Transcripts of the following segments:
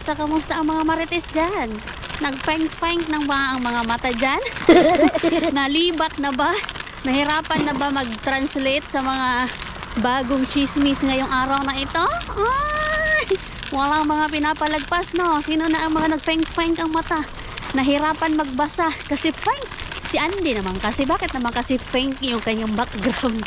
Kamusta ang mga marites dyan? Nagpeng-peng ng ba ang mga mata dyan? Nalibat na ba? Nahirapan na ba mag-translate sa mga bagong chismis ngayong araw na ito? Ay! Walang mga pinapalagpas, no? Sino na ang mga nagpeng-peng ang mata? Nahirapan magbasa kasi feng. Si Andy naman kasi. Bakit naman kasi feng yung kanyang background?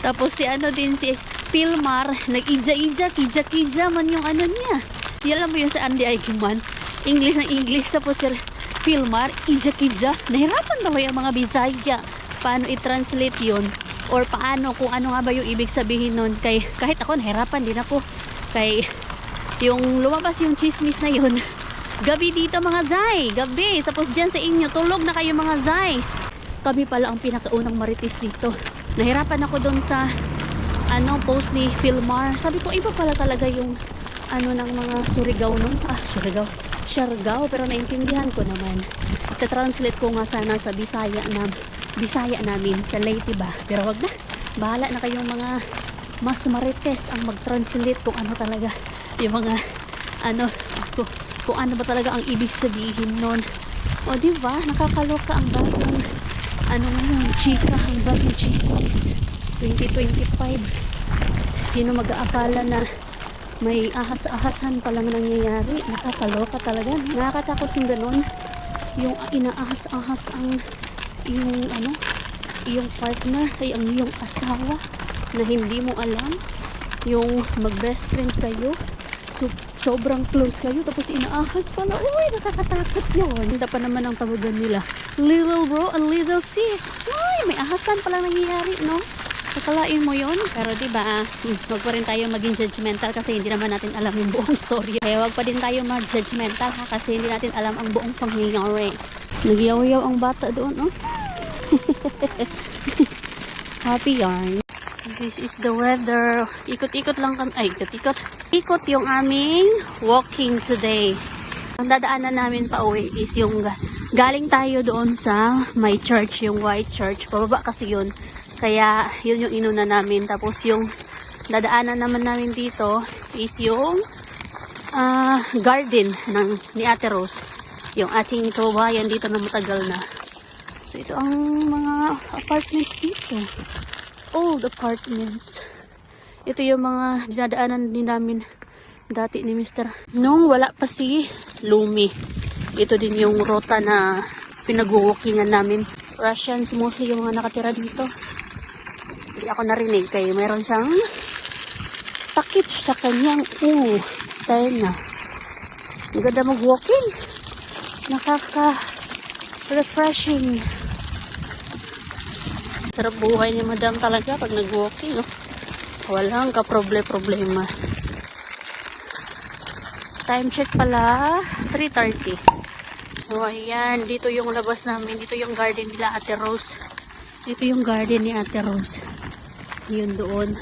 Tapos si ano din, si Pilmar, nag-ija-ija, kija-kija man yung ano niya. Siya lang mo yung sa Andy ay human. English ng English. Tapos si Pilmar, ija-kija. Nahirapan ba yung mga Bisaya? Paano i-translate yun? Or paano, kung ano nga ba yung ibig sabihin nun? Kahit ako, nahirapan din ako. Kay yung lumabas yung chismis na yun. Gabi dito mga Zay, gabi. Tapos dyan sa inyo, tulog na kayo mga Zay. Kami pala ang pinakaunang marites dito. Nahirapan ako doon sa post ni Filmar. Sabi ko, iba pala talaga yung ng mga Surigao nun. Siargao. Pero naintindihan ko naman. Ita-translate ko nga sana sa Bisaya namin, sa Leyte ba. Pero wag na. Bahala na kayong mga mas marites ang mag-translate kung ano talaga yung mga kung ano ba talaga ang ibig sabihin nun. O diba, nakakaloka ang bagong ngayon, chika, ang bagong chismis 2025. Sino mag-aakala na may ahas-ahasan palang nangyayari? Nakakaloka talaga. Nakakatakot yung ganun, yung inaahas-ahas ang yung partner ay ang iyong asawa na hindi mo alam, yung mag-best friend kayo, so sobrang close kayo, tapos inaahas pala. Uy, nakakatakot yun. Hindi pa naman ang tawagan nila, little bro and little sis. Uy, may ahasan pala nangyayari, no? Nakalain mo yun. Pero diba, wag pa rin tayo maging judgmental kasi hindi naman natin alam yung buong story. Kaya wag pa din tayo mag-judgmental kasi hindi natin alam ang buong pangyayari. Nagyaw-yaw ang bata doon, no? Happy yarn. This is the weather. Ikot-ikot lang kami. Ay, ikot yung aming walking today. Ang dadaanan namin pa uwi is yung galing tayo doon sa may church, yung white church. Pababa kasi yun. Kaya yun yung inuna namin. Tapos yung dadaanan naman namin dito is yung garden ni Ate Rose. Yung ating kababayan dito na matagal na. So ito ang mga apartments dito. Old apartments. Ito yung mga dinadaanan din namin dati ni Mr. Nung wala pa si Lumi. Ito din yung rota na pinag-walkingan namin. Russians mostly yung mga nakatira dito. Hindi ako narinig kaya mayroon siyang takip sa kanyang tenga. Ang ganda mag-walking. Nakaka-refreshing. Sarap buhay ni Madam talaga pag nag-walking, no? Walang ka-problema. Time check pala, 3:30. So, ayan. Dito yung labas namin. Dito yung garden nila Ate Rose. Dito yung garden ni Ate Rose. Yun doon.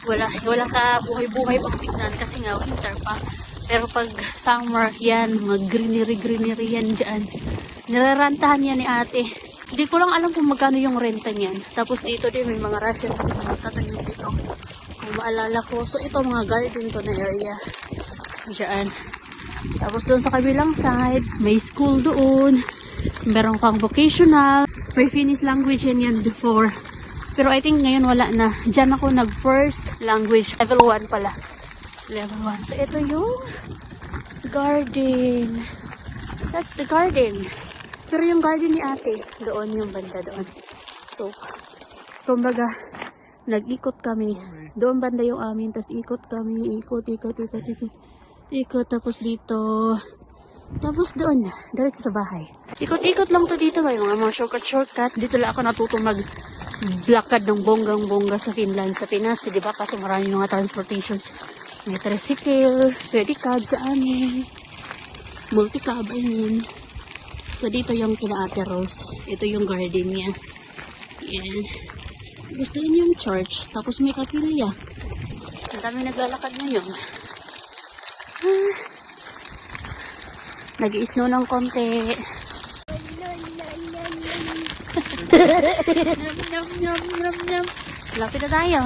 Wala ka buhay-buhay pang tignan kasi nga winter pa. Pero pag summer, yan. Mag-greenery yan dyan. Nirarantahan yan ni ate. Hindi ko lang alam kung magkano yung renta niyan. Tapos dito din may mga Russian na tatanim dito. Kung maalala ko. So ito mga garden to na area. Diyan. Tapos doon sa kabilang side, may school doon. Meron pang vocational. May Finnish language yan before. Pero I think ngayon wala na. Diyan ako nag-first language. Level 1 pala. Level 1. So ito yung garden. That's the garden. Pero yung garden ni ate, doon yung banda doon. So, kumbaga, nag-ikot kami. Doon banda yung amin, tapos ikot kami. Ikot. Tapos dito. Tapos doon, diretso sa bahay. Ikot-ikot lang to dito. May mga shortcut. Dito lang ako natuto mag-blakad ng bonggang-bongga sa Finland, sa Pinas. Diba? Kasi marami mga transportations. May tricycle, pedicab sa amin. Multicab, I mean. So, dito yung kina Ate Rose. Ito yung garden niya. Yan. Tapos doon yung church. Tapos may kapilya. Ang dami naglalakad ngayon. Nag-i-snow ng konti. Lapit na tayo.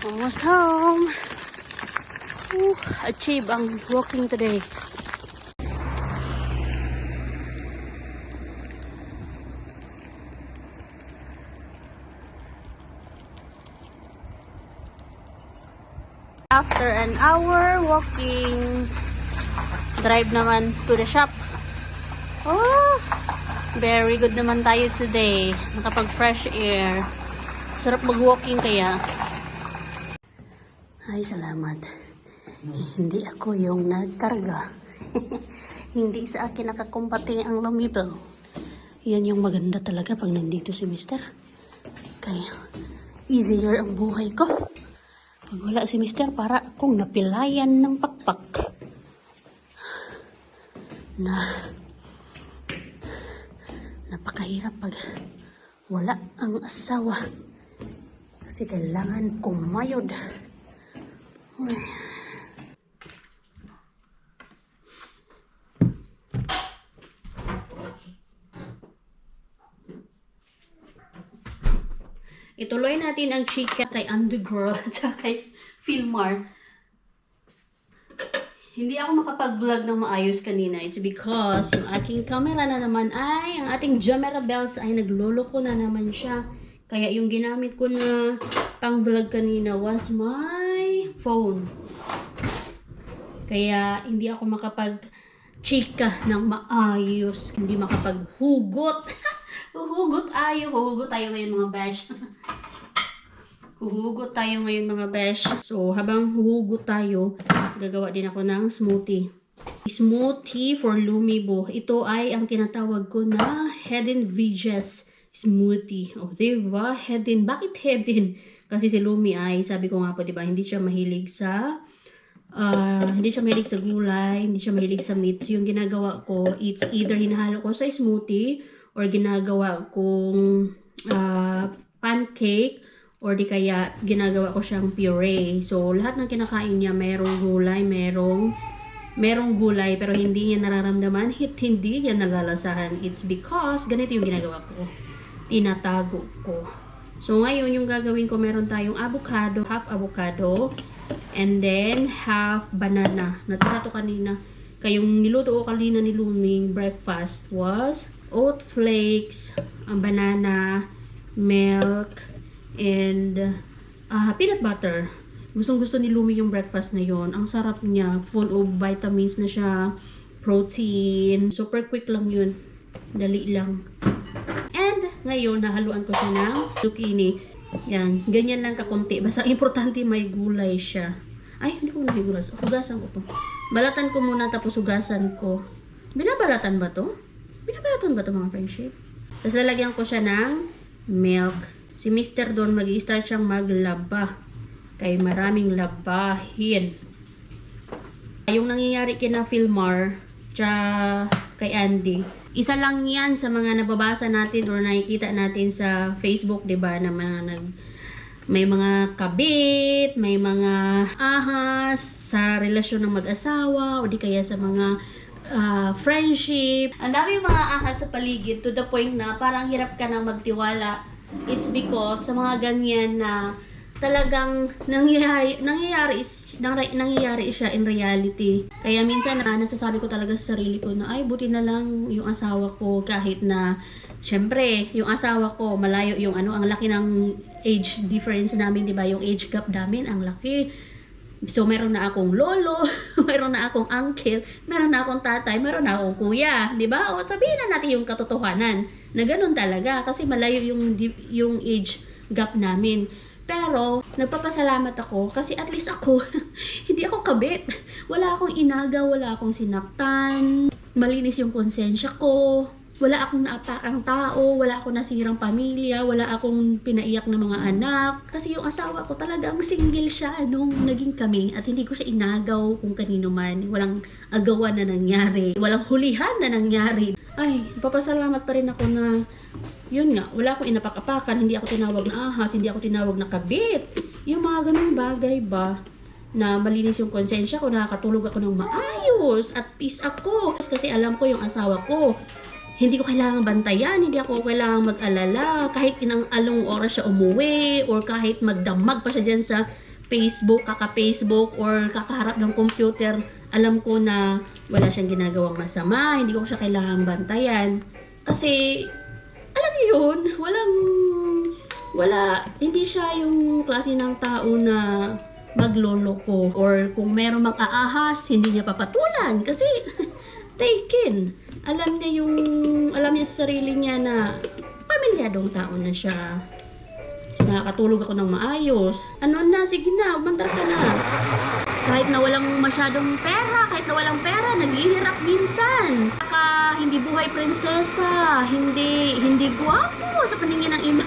Almost home. Achieve ang walking today. After an hour walking, drive naman to the shop. Oh, very good naman tayo today. Nakapag fresh air. Sarap mag-walking kaya. Ay, salamat. Hindi ako yung nagkarga. Hindi sa akin nakakumpati ang lumibel. Yan yung maganda talaga pag nandito si Mister. Kaya, easier ang buhay ko. Pag wala si Mister, para akong napilayan ng pakpak. Napakahirap pag wala ang asawa. Kasi kailangan kumayod. Uy. Ituloy natin ang chika kay Undergirl at kay Filmar. Hindi ako makapag-vlog ng maayos kanina. It's because yung aking camera na naman ay, ang ating Jamera Bells ay nagloloko na naman siya. Kaya yung ginamit ko na pang-vlog kanina was my phone. Kaya hindi ako makapag-chika ng maayos. Hindi makapag-hugot. Huhugot tayo ngayon mga besh. Huhugot tayo ngayon mga besh. So, habang huhugot tayo, gagawa din ako ng smoothie. Smoothie for Lumibo. Ito ay ang tinatawag ko na Hidden Veggies smoothie. O, diba? Hidden. Bakit hidden? Kasi si Lumi ay, sabi ko nga po, diba, hindi siya mahilig sa gulay, hindi siya mahilig sa meats. Yung ginagawa ko, it's either hinahalo ko sa smoothie, or ginagawa kong pancake, or di kaya ginagawa ko siyang puree. So, lahat ng kinakain niya, merong gulay, merong gulay, pero hindi niya nararamdaman, hindi niya nalalasahan. It's because, ganito yung ginagawa ko. Tinatago ko. So, ngayon, yung gagawin ko, meron tayong avocado, half avocado, and then half banana. Natira to kanina. Kayong niluto ko kanina ni Luming breakfast was oat flakes, banana, milk, and peanut butter. Gustong gusto ni Lumi yung breakfast na yon. Ang sarap niya, full of vitamins na siya, protein, super quick lang yun, dali lang. And ngayon nahaluan ko siya ng zucchini. Yan, ganyan lang kakunti, basta importante may gulay siya. Ay, hindi ko nahigulas, hugasan ko to. Balatan ko muna tapos hugasan ko. Binabalatan ba to? Binabalatan ba ito mga friendship? Tapos lalagyan ko siya ng milk. Si Mr. doon mag-i-start siyang maglaba. Kay maraming labahin. Yung nangyayari kina Filmar, tsaka kay Andy. Isa lang yan sa mga nababasa natin or nakikita natin sa Facebook, diba? Na may mga kabit, may mga ahas sa relasyon ng mag-asawa, o di kaya sa mga friendship. Ang dami mga ahas sa paligid to the point na parang hirap ka na magtiwala. It's because sa mga ganyan na talagang nangyayari siya in reality. Kaya minsan nasasabi ko talaga sa sarili ko na ay buti na lang yung asawa ko, kahit na syempre yung asawa ko malayo yung ang laki ng age difference namin, 'di ba? Yung age gap namin ang laki. So, meron na akong lolo, meron na akong uncle, meron na akong tatay, meron na akong kuya, di ba? O sabihin na natin yung katotohanan na ganun talaga kasi malayo yung age gap namin. Pero, nagpapasalamat ako kasi at least ako, hindi ako kabit. Wala akong inaga, wala akong sinaktan, malinis yung konsensya ko. Wala akong naapakang tao, wala akong nasirang pamilya, wala akong pinaiyak ng mga anak. Kasi yung asawa ko talagang single siya nung naging kami at hindi ko siya inagaw kung kanino man. Walang agawan na nangyari, walang hulihan na nangyari. Ay, papasalamat pa rin ako na, yun nga, wala akong inapak-apakan, hindi ako tinawag na ahas, hindi ako tinawag na kabit. Yung mga ganung bagay ba, na malinis yung konsensya ko, nakakatulog ako ng maayos at peace ako. Kasi alam ko yung asawa ko. Hindi ko kailangang bantayan, hindi ako kailangang mag-alala, kahit inang along oras siya umuwi, or kahit magdamag pa siya dyan sa Facebook, kaka-Facebook, or kakaharap ng computer, alam ko na wala siyang ginagawang masama, hindi ko siya kailangang bantayan. Kasi, alam niyo yun, hindi siya yung klase ng tao na magloloko. Or kung merong mag-aahas, hindi niya papatulan. Kasi, taken. Alam niya sa sarili niya na pamilyadong tao na siya. So, nakakatulog ako ng maayos. Ano na, sige na, umandar ka na. Kahit na walang masyadong pera, naghihirap minsan. Hindi buhay prinsesa, hindi gwapo sa paningin ng iba.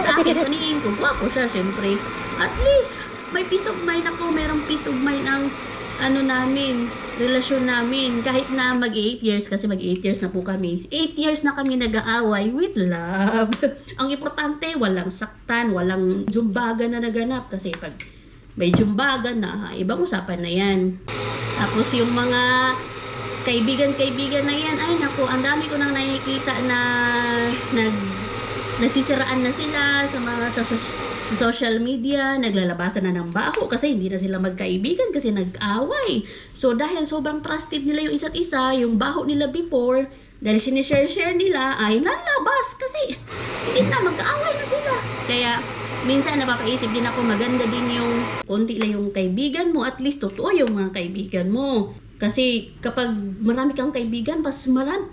Sa akin, paningin ko, gwapo siya, syempre. At least, may peace of mind ako, merong peace of mind ang relasyon namin. Kahit na mag-8 years, kasi mag-8 years na po kami. 8 years na kami nag-aaway with love. Ang importante, walang saktan, walang jumbagan na naganap. Kasi pag may jumbagan na, ibang usapan na yan. Tapos yung mga kaibigan na yan, ay naku, ang dami ko nang nakikita na nagsisiraan na sila sa mga sa social media, naglalabasan na ng baho kasi hindi na sila magkaibigan kasi nag-away. So dahil sobrang trusted nila yung isa't isa, yung baho nila before, dahil sinishare nila, ay nalabas kasi hindi na, magkaaway na sila. Kaya minsan napapaisip din ako, maganda din yung konti lang yung kaibigan mo, at least totoo yung mga kaibigan mo. Kasi kapag marami kang kaibigan,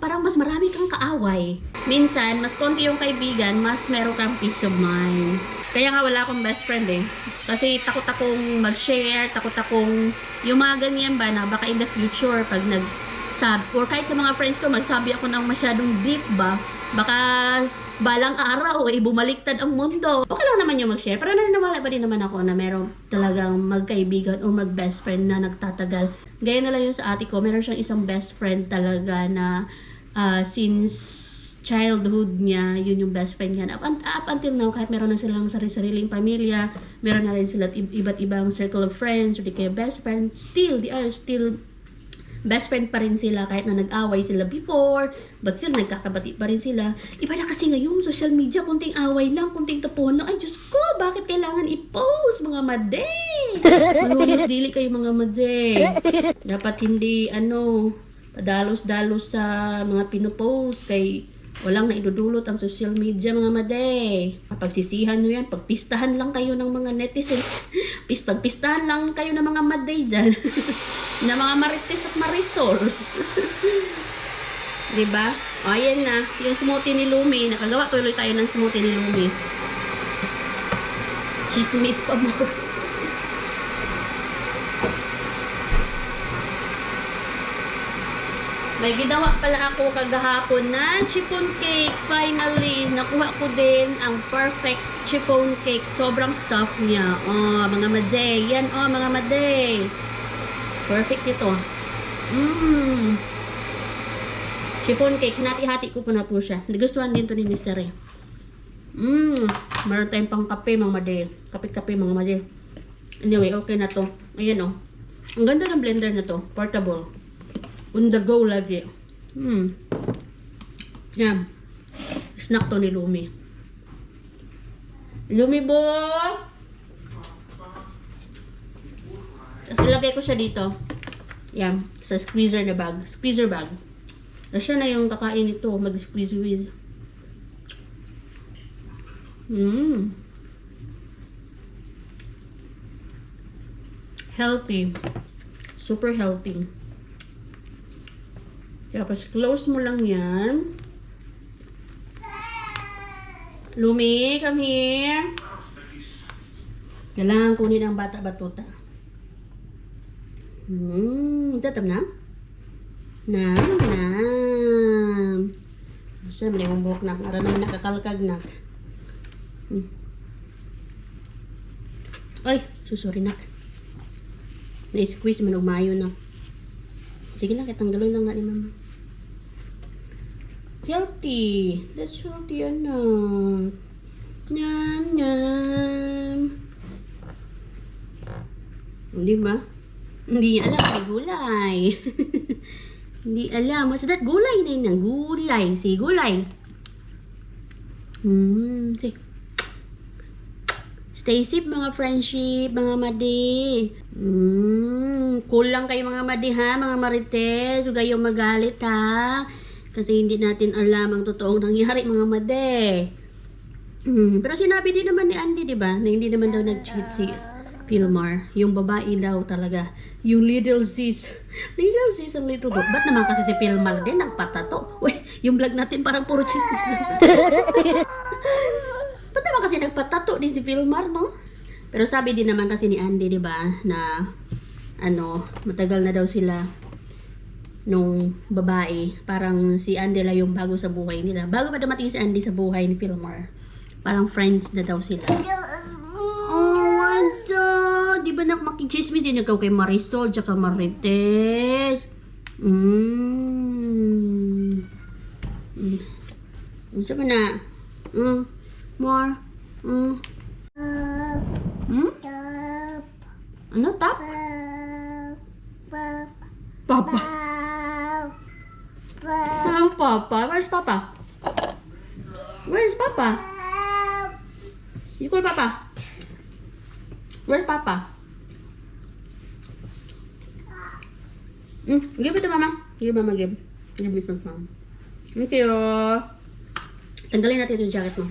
parang mas marami kang kaaway. Minsan, mas konti yung kaibigan, mas meron kang peace of mind. Kaya nga wala akong best friend eh. Kasi takot akong mag-share, takot akong yung mga ganyan ba na baka in the future pag or kahit sa mga friends ko magsabi ako ng masyadong deep ba, baka balang araw bumaliktad ang mundo. Okay lang naman yung mag-share, pero naniniwala pa din naman ako na meron talagang magkaibigan o mag-best friend na nagtatagal. Gaya na lang yung sa ate ko, meron siyang isang best friend talaga na since childhood niya, yun yung best friend niya. Up until now, kahit meron na silang sarili-sariling pamilya, meron na rin sila iba't ibang circle of friends, o di kaya best friend, they are still best friend pa rin sila kahit na nag-away sila before, but still nagkakabati pa rin sila. Iba na kasi ngayon, social media, kunting away lang, kunting tapon lang. Ay, Diyos ko, bakit kailangan i-post, mga made? Malulos dili kayo, mga made. Dapat hindi, padalos-dalos sa mga pinopost, kay walang naidudulot ang social media, mga made. Pagsisihan nyo yan, pagpistahan lang kayo ng mga netizens. Pagpistahan lang kayo ng mga made dyan. Na mga marites at marisol. Diba? O, ayan na. Yung smoothie ni Lumi. Nakagawa tuloy tayo ng smoothie ni Lumi. Chismis pa mo. May ginawa pala ako kagahapon na chiffon cake. Finally, nakuha ko din ang perfect chiffon cake. Sobrang soft niya. Oh, mga made. Yan, oh, mga made. Perfect ito. Chiffon cake. Hinati-hati ko po na po siya. Nagustuhan din to ni Mr. eh. Meron tayong pang kape, mga made. Kape-kape, mga made. Anyway, okay na to. Ayan, oh. Ang ganda ng blender na to. Portable. On the go lagi. Yan. Snack to ni Lumi. Lumi bo! Tapos ilagay ko siya dito. Yan. Sa squeezer na bag. Squeezer bag. Na siya na yung kakain ito. Mag-squeeze with. Healthy. Super healthy. Tapos, close mo lang yan. Lumi, come here. Kailangan kunin ang bata batuta. Is that nam? Nam. Siya, mali mong buhok na. Nara naman nakakalkag na. Ay, susuri na. Na-squeeze man og mayo na. Sige na, katanggalon lang nga ni mama. Healthy. That's healthy, anak. Nyam, nyam. Hindi ba? Hindi niya alam, may gulay. Hindi alam. What's that? Gulay na yun. Gulay. Si gulay. Sige. Stay safe mga friendship, mga madi. Cool lang kayo mga madi ha, mga marites. Huwag kayong magalit ha. Kasi hindi natin alam ang totoong nangyari mga madi. Pero sinabi din naman ni Andy, di ba? Na hindi naman daw nag-cheat si Pilmar. Yung babae daw talaga. Yung little sis. Little sis and little dog. Ba't naman kasi si Pilmar din nagpatato? Uy, yung vlog natin parang puro chismis lang. Ba't naman kasi nagpatato din si Pilmar, no? Pero sabi din naman kasi ni Andy, di ba? Na, matagal na daw sila nung babae. Parang si Andy lang yung bago sa buhay nila. Bago pa dumating si Andy sa buhay ni Pilmar. Parang friends na daw sila. Di ba makichismis din ikaw kay Marisol tsaka Marites? Unsa ba na? More? Ano? Tap? Papa? Saan Papa? Where's Papa? Where's Papa? You call Papa? Where's Papa? Give it to Mama. Give Mama, give. Give it to Mama. Thank you. Tanggalin natin yung jacket mo.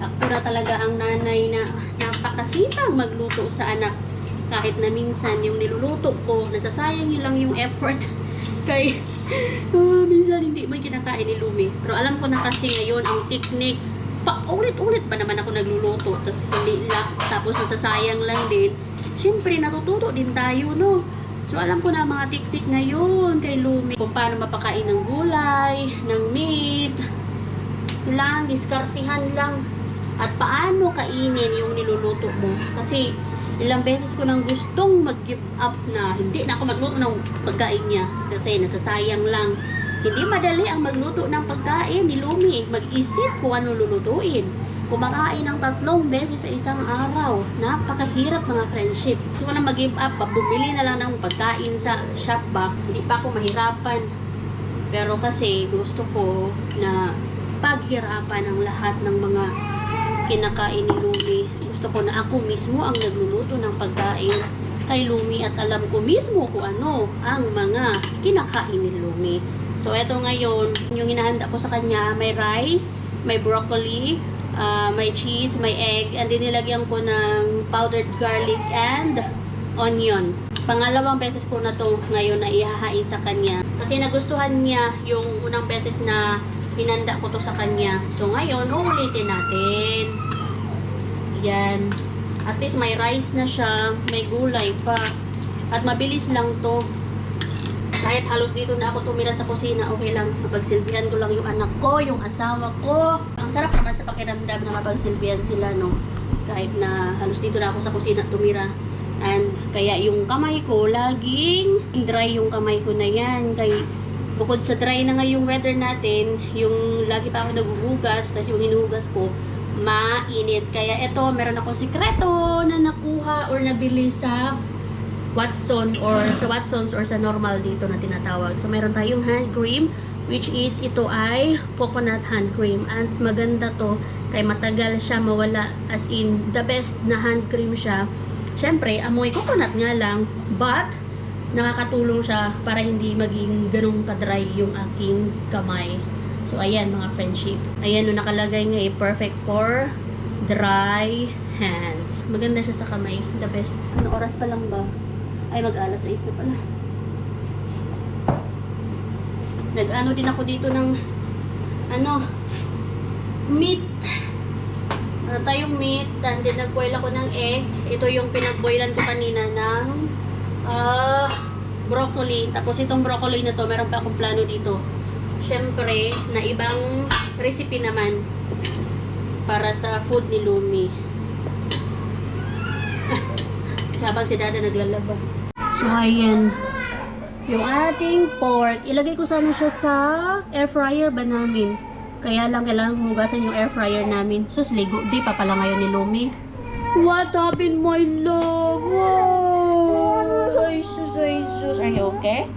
Aktura talaga ang nanay na napakasipag magluto sa anak. Kahit na minsan yung niluluto ko, nasasayang yun lang yung effort. Kaya minsan hindi mo kinakain ni Lumi. Pero alam ko na kasi ngayon ang technique, paulit-ulit ba naman ako nagluluto, tapos hindi lang, tapos nasasayang lang din. Siyempre natututo din tayo, no? So alam ko na mga technique ngayon kay Lumi, kung paano mapakain ng gulay, ng meat. Kailangan diskartihan lang at paano kainin yung niluluto mo. Kasi ilang beses ko nang gustong mag-give up na hindi na ako magluto ng pagkain niya kasi nasasayang lang. Hindi madali ang magluto ng pagkain ni Lumi. Mag-isip kung ano lulutuin. Kumakain ng 3 beses sa isang araw. Napakahirap mga friendship. Hindi ko na mag-give up. Bumili na lang ng pagkain sa shop ba. Hindi pa ako mahirapan. Pero kasi gusto ko na paghirapan ang lahat ng mga kinakain ni Lumi. Gusto ko na ako mismo ang nagluluto ng pagkain kay Lumi at alam ko mismo kung ano ang mga kinakain ni Lumi. So, eto ngayon, yung hinahanda ko sa kanya, may rice, may broccoli, may cheese, may egg, and dinilagyan ko ng powdered garlic and onion. Pangalawang beses ko na to ngayon na ihahain sa kanya. Kasi nagustuhan niya yung unang beses na hinanda ko to sa kanya. So, ngayon, uulitin natin. Yan. At least may rice na siya, may gulay pa. At mabilis lang to. Kahit halos dito na ako tumira sa kusina, okay lang. Mapagsilbihan ko lang yung anak ko, yung asawa ko. Ang sarap naman sa pakiramdam na mapagsilbihan sila, no? Kahit na halos dito na ako sa kusina tumira. And kaya yung kamay ko, laging dry yung kamay ko na yan. Kaya bukod sa dry na nga yung weather natin, yung lagi pa ako naguhugas, tapos yung hinuhugas ko, mainit. Kaya eto, meron ako sikreto na nakuha or nabili sa Watsons or sa normal dito na tinatawag. So, meron tayong hand cream, which is ito ay coconut hand cream. At maganda to, kay matagal siya mawala. As in, the best na hand cream siya. Siyempre, amoy coconut nga lang, but nakakatulong siya para hindi maging ganong kadry yung aking kamay. So, ayan mga friendship. Ayan, no, nakalagay nga perfect for dry hands. Maganda siya sa kamay. The best. Ano oras pa lang ba? Ay, mag-alas 6 na pala. Nag-ano din ako dito ng meat. Meron tayong meat. And then nag-boil ako ng egg. Ito yung pinag-boilan ko kanina ng broccoli. Tapos itong broccoli na to, meron pa akong plano dito. Siyempre, na ibang recipe naman para sa food ni Lumi. Habang si Dada naglalaba. So, ayan. Yung ating pork, ilagay ko sana siya sa air fryer ba namin. Kaya lang kailangan hugasan yung air fryer namin. Sus, ligo. Di pa pala ngayon ni Lumi. What happened, my love? Wow! Ay, sus, ay, sus. Are you okay?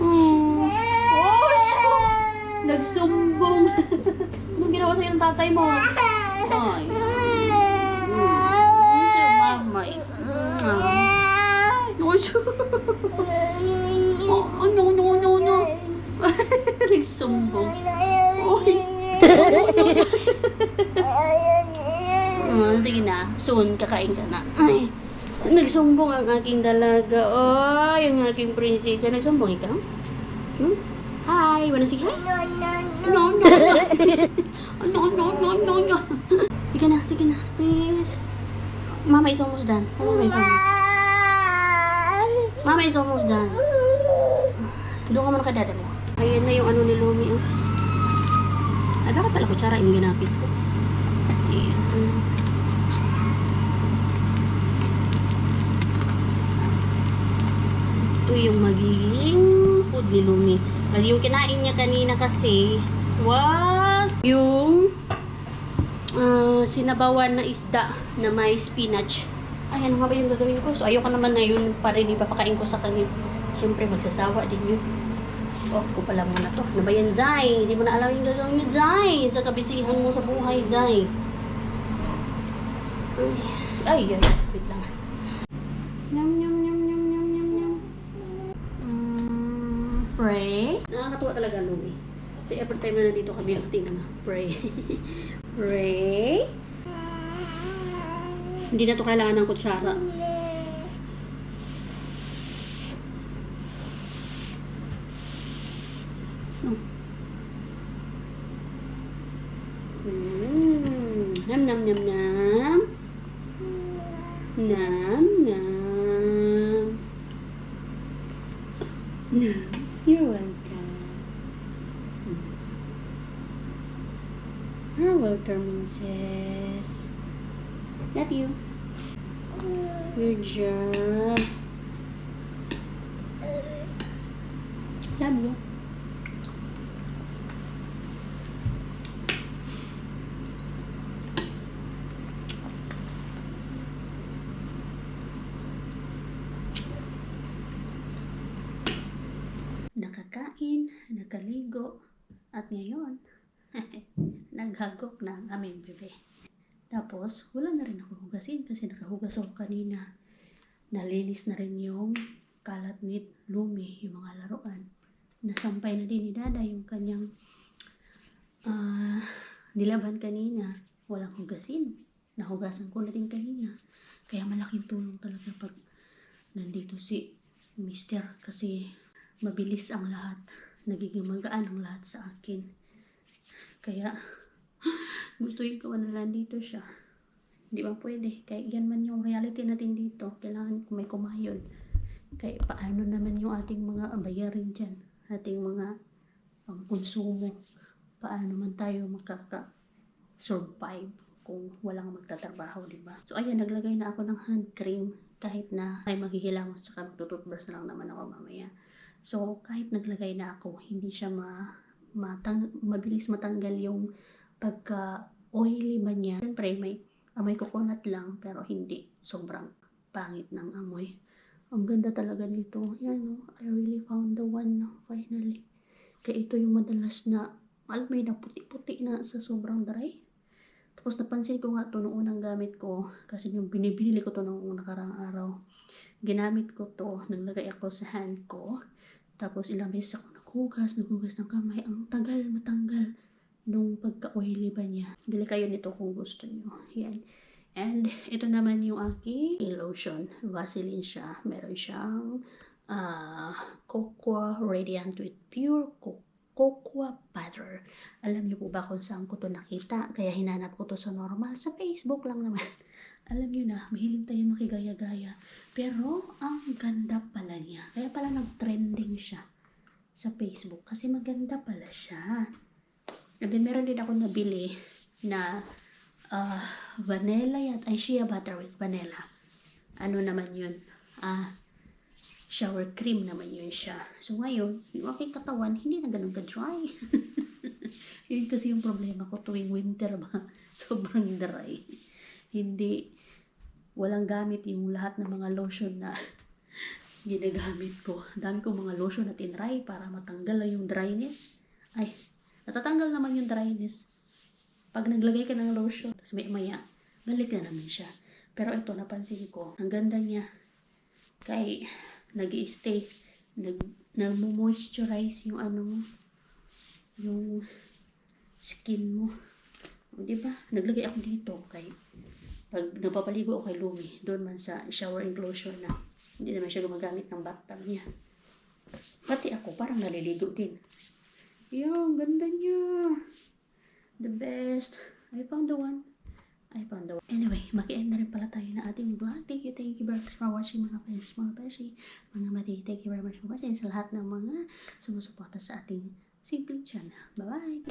Oh, Nagsumbong. Anong ginawa sa'yo ng tatay mo? Ay. Siya, mamay. No. Nagsumbong. Sige na. Soon, kakain ka na. Ay. Nagsumbong ang aking dalaga. Ay, ang aking prinsesa. Nagsumbong ikaw? Hi, wanna say hi? No. No. Sige na, please. Mama is almost done. Mama is almost done. Doon ka muna kay dada mo. Ayan na yung ano ni Lumi. Oh. Ay, bakit pala kutsara yung ginapit ko? Ayan. Ito yung magiging food ni Lumi. Kasi yung kinain niya kanina kasi was yung sinabawan na isda na may spinach. Ay, ano nga ba yung gagawin ko? So, ayoko naman na yun pa rin ipapakain ko sa kanya. Siyempre, magsasawa din yun. Off ko pala muna to. Ano ba yan, Zay? Hindi mo na alam yung gagawin nyo, Zay. Sa kabisihan mo sa buhay, Zay. Ay. Wait lang. Yum. Pray. Nakakatuwa talaga, Lumi. Kasi every time na nandito kami, tingnan na. Pray. Pray. Hindi na to kailangan ng kutsara. Nam. You're welcome. You're welcome, princess. Love you. Good job. Love you. Nakakain, nakaligo, at ngayon, naghagok na ang aming bebe. Tapos, wala na rin ako hugasin kasi nakahugas ako kanina. Nalinis na rin yung kalat ni Lumi, yung mga laruan. Nasampay na din ni Dada yung kanyang nilaban kanina. Walang hugasin. Nahugasan ko na din kanina. Kaya malaking tulong talaga pag nandito si Mister kasi mabilis ang lahat. Nagiging magaan ang lahat sa akin. Kaya, gusto ko na lang dito siya. Di ba pwede? Kaya yan man yung reality natin dito. Kailangan may kumayon. Kaya paano naman yung ating mga bayarin dyan? Ating mga konsumo. Paano man tayo makaka-survive kung walang magtatrabaho, di ba? So, ayan, naglagay na ako ng hand cream. Kahit na ay maghihilamos saka magtututbrush na lang naman ako mamaya. So, kahit naglagay na ako, hindi siya mabilis matanggal yung pagka-oily ba niya. Siyempre, may amoy coconut lang, pero hindi sobrang pangit ng amoy. Ang ganda talaga nito. Yan, I really found the one finally. Kaya ito yung madalas na, alam mo yun, puti-puti na sa sobrang dry. Tapos napansin ko nga ito noong unang gamit ko, kasi yung binibili ko to noong nakarang araw. Ginamit ko to, naglagay ako sa hand ko. Tapos ilang beses ako naghugas ng kamay. Ang tagal matanggal nung pagka-oily ba niya. Bili kayo nito kung gusto nyo. Yan. And ito naman yung aking lotion. Vaseline siya. Meron siyang Cocoa Radiant with Pure Cocoa Butter. Alam niyo po ba kung saan ko to nakita? Kaya hinanap ko to sa normal. Sa Facebook lang naman. Alam niyo na, mahilig tayo makigaya-gaya. Pero, ang ganda pala niya. Kaya pala nag-trending siya sa Facebook. Kasi maganda pala siya. And then, meron din ako nabili na vanilla yat. Ay, shea butter with vanilla. Ano naman yun? Shower cream naman yun siya. So, ngayon, yung aking katawan, hindi na ganun ka-dry. Yun kasi yung problema ko tuwing winter ba. Sobrang dry. Hindi walang gamit yung lahat ng mga lotion na ginagamit ko. Dami kong mga lotion na tinry para matanggal yung dryness. Ay, Natatanggal naman yung dryness. Pag naglagay ka ng lotion, tapos maya, balik na naman siya. Pero ito, napansin ko, ang ganda niya. Kay, nag-i-stay, nag-moisturize yung ano mo, yung skin mo. O, diba? Naglagay ako dito kay, pag nagpapaligo ako kay Lumi, doon man sa shower enclosure na, hindi naman siya gumagamit ng bathtub niya. Pati ako, parang naliligo din. Yung, ganda niya. The best. I found the one. Anyway, maki-end na rin pala tayo na ating vlog. Thank you very much for watching mga Pershi, mga mati. Thank you very much for watching sa lahat ng mga sumusuporta sa ating simple channel. Bye-bye!